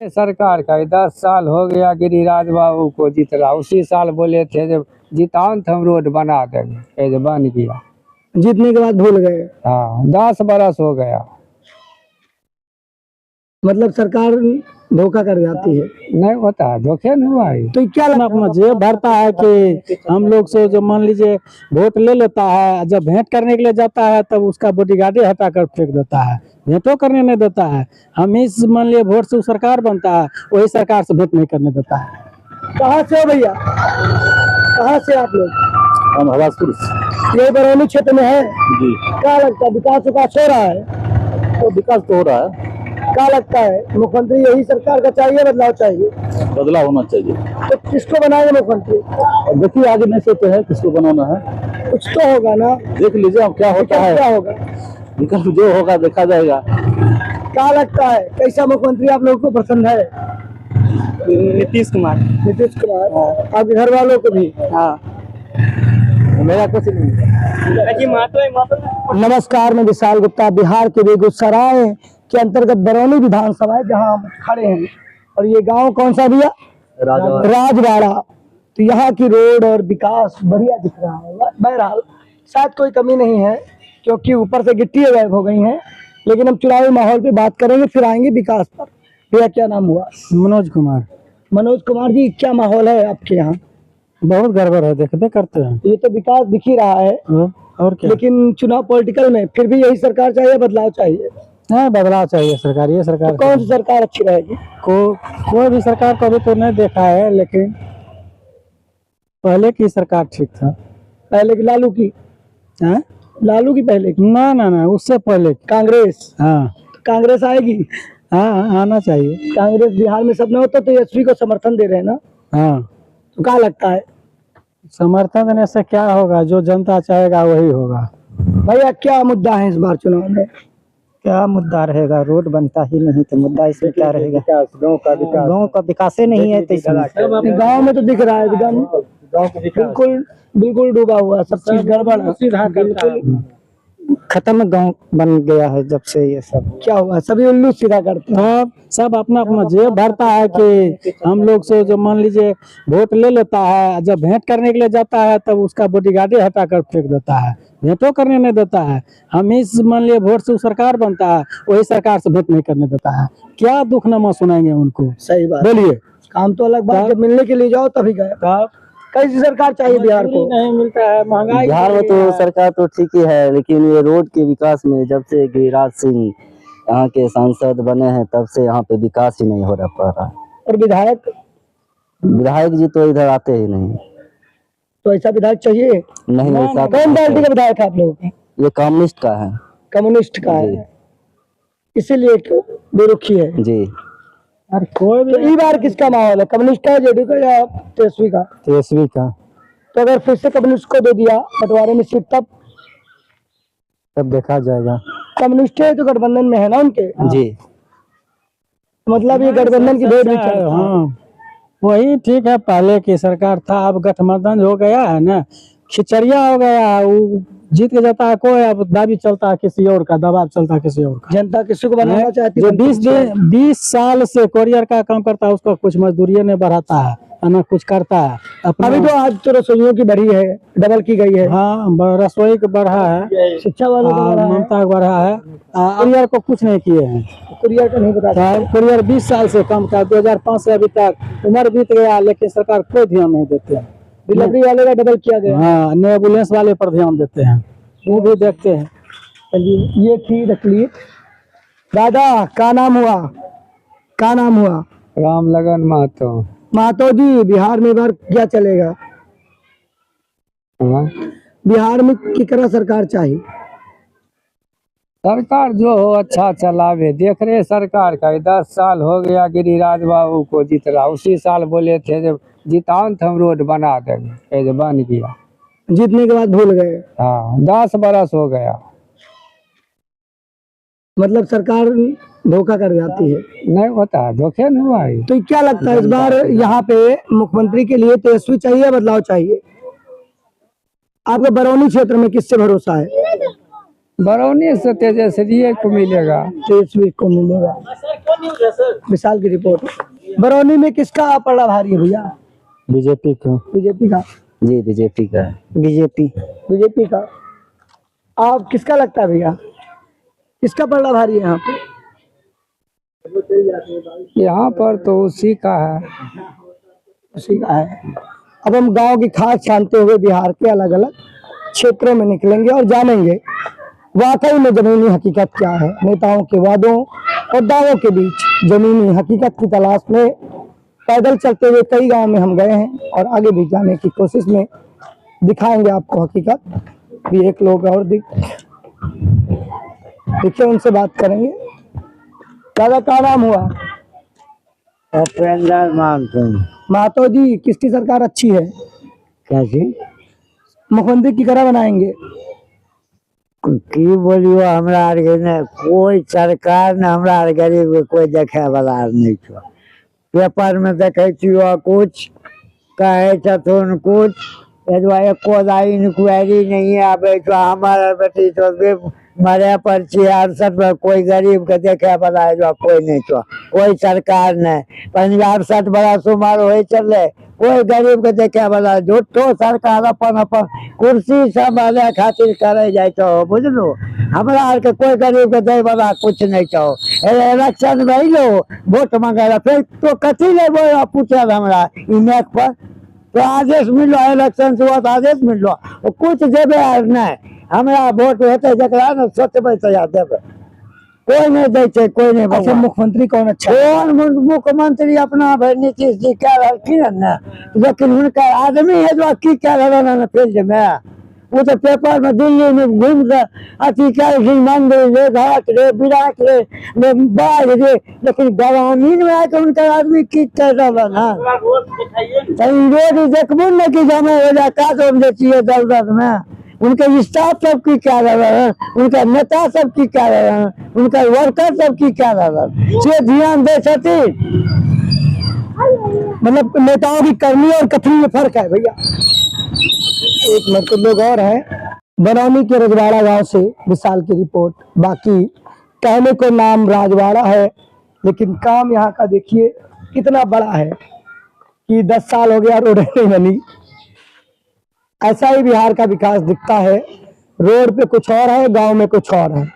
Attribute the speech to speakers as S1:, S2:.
S1: सरकार का 10 साल हो गया गिरिराज बाबू को जीत रहा। उसी साल बोले थे जब जिताओ तो हम रोड बना देंगे, ये जो बन गया।
S2: जीतने के बाद भूल गए।
S1: हाँ 10 बरस हो गया।
S2: मतलब सरकार धोखा कर जाती है।
S1: नहीं होता, धोखे नहीं हुआ है।
S2: तो क्या लगता
S3: अपना जेब भरता है कि हम लोग से जो मान लीजिए वोट ले लेता है, जब भेंट करने के लिए जाता है तब उसका बॉडीगार्ड हटा कर फेंक देता है, भेंटो करने नहीं देता है। हम इस मान लीजिए वोट से सरकार बनता है, वही सरकार से भेंट नहीं करने देता है।
S2: कहाँ से हो भैया? कहाँ से आप लोग?
S3: हम हवासपुर से।
S2: ये बरौनी क्षेत्र में है
S3: जी।
S2: क्या लगता है विकास विकास हो रहा है?
S3: तो विकास तो हो रहा है।
S2: क्या लगता है मुख्यमंत्री यही सरकार का चाहिए, बदलाव चाहिए?
S3: बदलाव होना चाहिए।
S2: तो किसको बनाएंगे मुख्यमंत्री?
S3: देखिए आगे नहीं सोचे है किसको बनाना है,
S2: कुछ तो होगा ना।
S3: देख लीजिए अब क्या होता है।
S2: क्या होगा?
S3: विकास जो होगा देखा जाएगा।
S2: क्या लगता है कैसा मुख्यमंत्री आप लोगों को पसंद है?
S3: नीतीश कुमार।
S2: नीतीश कुमार। आपके घर वालों को भी?
S3: हाँ मेरा कुछ नहीं।
S2: नमस्कार, मैं विशाल गुप्ता। बिहार के बेगूसराय के अंतर्गत बरौनी विधानसभा है जहां हम खड़े हैं। और ये गांव कौन सा भैया? राजवाड़ा। तो यहाँ की रोड और विकास बढ़िया दिख रहा है। बहरहाल शायद कोई कमी नहीं है क्योंकि ऊपर से गिट्टी गायब हो गई हैं। लेकिन हम चुनावी माहौल पे बात करेंगे, फिर आएंगे विकास पर। भैया क्या नाम हुआ?
S3: मनोज कुमार।
S2: मनोज कुमार जी, क्या माहौल है आपके यहाँ?
S3: बहुत गड़बड़ है, देखते करते हैं।
S2: ये तो विकास दिख ही रहा है
S3: और क्या?
S2: लेकिन चुनाव पॉलिटिकल में फिर भी यही सरकार चाहिए, बदलाव चाहिए?
S3: नहीं, बदलाव चाहिए सरकार। ये सरकार
S2: तो कौन सी सरकार अच्छी रहेगी?
S3: कोई भी सरकार को अभी तो नहीं देखा है, लेकिन पहले की सरकार ठीक था।
S2: पहले की लालू की?
S3: हैं?
S2: लालू की पहले की?
S3: ना ना ना, उससे पहले की।
S2: कांग्रेस?
S3: हाँ
S2: कांग्रेस आएगी?
S3: हाँ आना चाहिए।
S2: कांग्रेस बिहार में सब न होता तो यशवी को समर्थन दे रहे हैं ना।
S3: हाँ
S2: तो क्या लगता है
S3: समर्थन देने से क्या होगा? जो जनता चाहेगा वही होगा।
S2: भैया क्या मुद्दा है इस बार चुनाव में?
S3: क्या मुद्दा रहेगा? रोड बनता ही नहीं तो मुद्दा इसमें क्या रहेगा? गाँव का विकास ही नहीं है तो इसमें
S2: गाँव में तो दिख रहा है एकदम बिल्कुल बिल्कुल डूबा हुआ, सब चीज गड़बड़ है। बिल्कुल
S3: खत्म गांव बन गया है जब से। ये सब
S2: क्या हुआ? सभी उल्लू सीधा करते हैं।
S3: सब अपना अपना जेब भरता है कि हम लोग से जो मान लीजिए वोट ले लेता है, जब भेंट करने के लिए जाता है तब उसका बॉडीगार्ड हटा कर फेंक देता है, भेंटो करने नहीं देता है। हम इस मान लिए वोट से सरकार बनता है, वही सरकार से भेंट नहीं करने देता है। क्या दुखनामा सुनाएंगे उनको?
S2: सही बात।
S3: बोलिए।
S2: काम तो अलग बात, जब मिलने के लिए जाओ तभी गए। कैसी सरकार चाहिए बिहार को?
S3: नहीं मिलता है, महंगाई।
S4: बिहार में तो सरकार तो ठीक ही है, लेकिन ये रोड के विकास में जब से गिरिराज सिंह यहाँ के सांसद बने हैं तब से यहाँ पे विकास ही नहीं हो रहा।
S2: और विधायक
S4: जी तो इधर आते ही नहीं।
S2: तो ऐसा विधायक चाहिए?
S4: नहीं ऐसा।
S2: कौन पार्टी का विधायक है आप लोग?
S4: ये कम्युनिस्ट का है।
S2: कम्युनिस्ट का है, इसीलिए बेरुखी है
S4: जी।
S3: अरे कोई भी।
S2: तो इस बार किसका माहौल है? कम्युनिस्ट का, जेडीयू का या तेजस्वी का?
S3: तेजस्वी का।
S2: तो अगर फिर से कम्युनिस्ट को दे दिया बंटवारे में सीट तब
S3: देखा जाएगा।
S2: कम्युनिस्ट है तो गठबंधन में है ना उनके?
S4: जी।
S2: मतलब ये गठबंधन की भेड़ भी चल रहा है।
S3: हाँ वही ठीक है, पहले की सरकार था, अब गठबंधन हो गया है ना, खिचड़िया हो गया। वो जीत के जाता है कोई, अब दाबी चलता है किसी और का, दबाव चलता है किसी और का।
S2: जनता किसी को बनाना चाहती
S3: जो
S2: है।
S3: 20 साल से कोरियर का काम करता है उसको कुछ मजदूरी नहीं बढ़ाता है, ना कुछ करता है अपना।
S2: अभी तो आज तो रसोइयों की बढ़ी है, डबल की गई है।
S3: हाँ रसोई का बढ़ा है,
S2: शिक्षा वालों का बढ़ा है,
S3: ममता का बढ़ा है। कोरियर को कुछ नहीं किए हैं।
S2: कुरियर का नहीं बता।
S3: कोरियर 20 साल से कम था, 2005 से अभी तक उम्र बीत गया, लेकिन सरकार कोई ध्यान नहीं देते हैं।
S2: डिलीवरी वाले का डबल किया गया।
S3: हाँ न एम्बुलेंस वाले पर ध्यान देते हैं, वो भी देखते हैं।
S2: चलिए ये थी तकलीफ। दादा क्या नाम हुआ? क्या नाम हुआ?
S1: राम लगन महतो।
S2: महतो जी, बिहार में बार क्या चलेगा?
S1: हाँ?
S2: बिहार में किकरा सरकार चाहिए?
S1: सरकार जो हो अच्छा चलावे। देख रहे सरकार का 10 साल हो गया गिरिराज बाबू को जीत रहा। उसी साल बोले थे जब जिताओ तो हम रोड बना देंगे, ये जो बन गया।
S2: जीतने के बाद भूल गए।
S1: हाँ 10 बरस हो गया।
S2: मतलब सरकार धोखा कर जाती है।
S1: नहीं होता, धोखे नहीं हुआ है।
S2: तो क्या लगता है इस बार यहाँ पे मुख्यमंत्री के लिए तेजस्वी चाहिए, बदलाव चाहिए? आपके बरौनी क्षेत्र में किससे भरोसा है?
S1: बरौनी से तेजस्वी को मिलेगा।
S2: तेजस्वी को मिलेगा। विशाल की रिपोर्ट। बरौनी में किसका पलड़ा भारी है भैया?
S3: बीजेपी को।
S2: बीजेपी का।
S4: जी बीजेपी का है।
S2: बीजेपी का। आप किसका लगता है भैया, किसका पलड़ा भारी है यहाँ पे?
S1: यहाँ पर तो उसी का है।
S2: उसी का है। अब हम गांव की खास छानते हुए बिहार के अलग अलग क्षेत्रों में निकलेंगे और जानेंगे वाकई में जमीनी हकीकत क्या है। नेताओं के वादों और दावों के बीच जमीनी हकीकत की तलाश में पैदल चलते हुए कई गांव में हम गए हैं और आगे भी जाने की कोशिश में दिखाएंगे आपको हकीकत भी। एक लोग और देखिए, उनसे बात करेंगे। दादा का नाम हुआ? महतो जी, किसकी सरकार अच्छी है?
S3: कैसी
S2: मुख्यमंत्री की तरह बनाएंगे?
S3: की बोलियो, हमरा आर के ने कोई सरकार ने हमरा आर गरीब के कोई देखे वाला नहीं छो। पेपर में देखे छियो कुछ, कहे छथुन कुछ, एको इंक्वायरी नहीं आवे छो। हमारा बेटी तो मरे पर 68 पर कोई गरीब के देखे वाला है कोई नहीं छो, कोई सरकार नहीं। 65 बरस उम्र हो चले, कोई गरीब के देखे वाला झूठो सरकार अपन अपन कुर्सी संभाले खातिर करे जाए तो बुझलो। हमरा आर के कोई गरीब के दे वाला कुछ नहीं छो। इलेक्शन में लो वोट मांगे फिर तो कथी ले बोला पूछे हमरा इमेक पर तो आदेश मिलो, इलेक्शन से हुआ तो आदेश मिलो, कुछ देवे नहीं। हमरा वोट होते जकरा न सोचबे तो या देवे, कोई नहीं दे छे, कोई नहीं।
S2: अच्छा, मुख्यमंत्री कौन अच्छा?
S3: कौन मुख्यमंत्री अपना भाई नीतीश जी कह रहलखिन न, लेकिन उनका आदमी है जो की कह रहलन फील्ड में, वो तो पेपर में दिल्ली में घूम के अथी कह मंदिर रे, घाट रे, विराट रे, बाढ़ रे, लेकिन ग्रामीण में आके उनका आदमी की कह रहलन है। रोड देखबो न कि जमे हो जाए काज देखिए दलदल में, उनके स्टाफ सब की कह रहे हैं, उनका नेता सब की कह रहे हैं, उनका वर्कर सब की कह रहे हैं, से ध्यान दे सकती।
S2: मतलब नेताओं की करनी और कथनी में फर्क है भैया। एक मिनट, लोग और हैं। बरौनी के रजवाड़ा गांव से विशाल की रिपोर्ट। बाकी कहने को नाम राजवाड़ा है, लेकिन काम यहाँ का देखिए कितना बड़ा है कि 10 साल हो गया रोड नहीं बनी। ऐसा ही बिहार का विकास दिखता है। रोड पे कुछ और है, गांव में कुछ और है।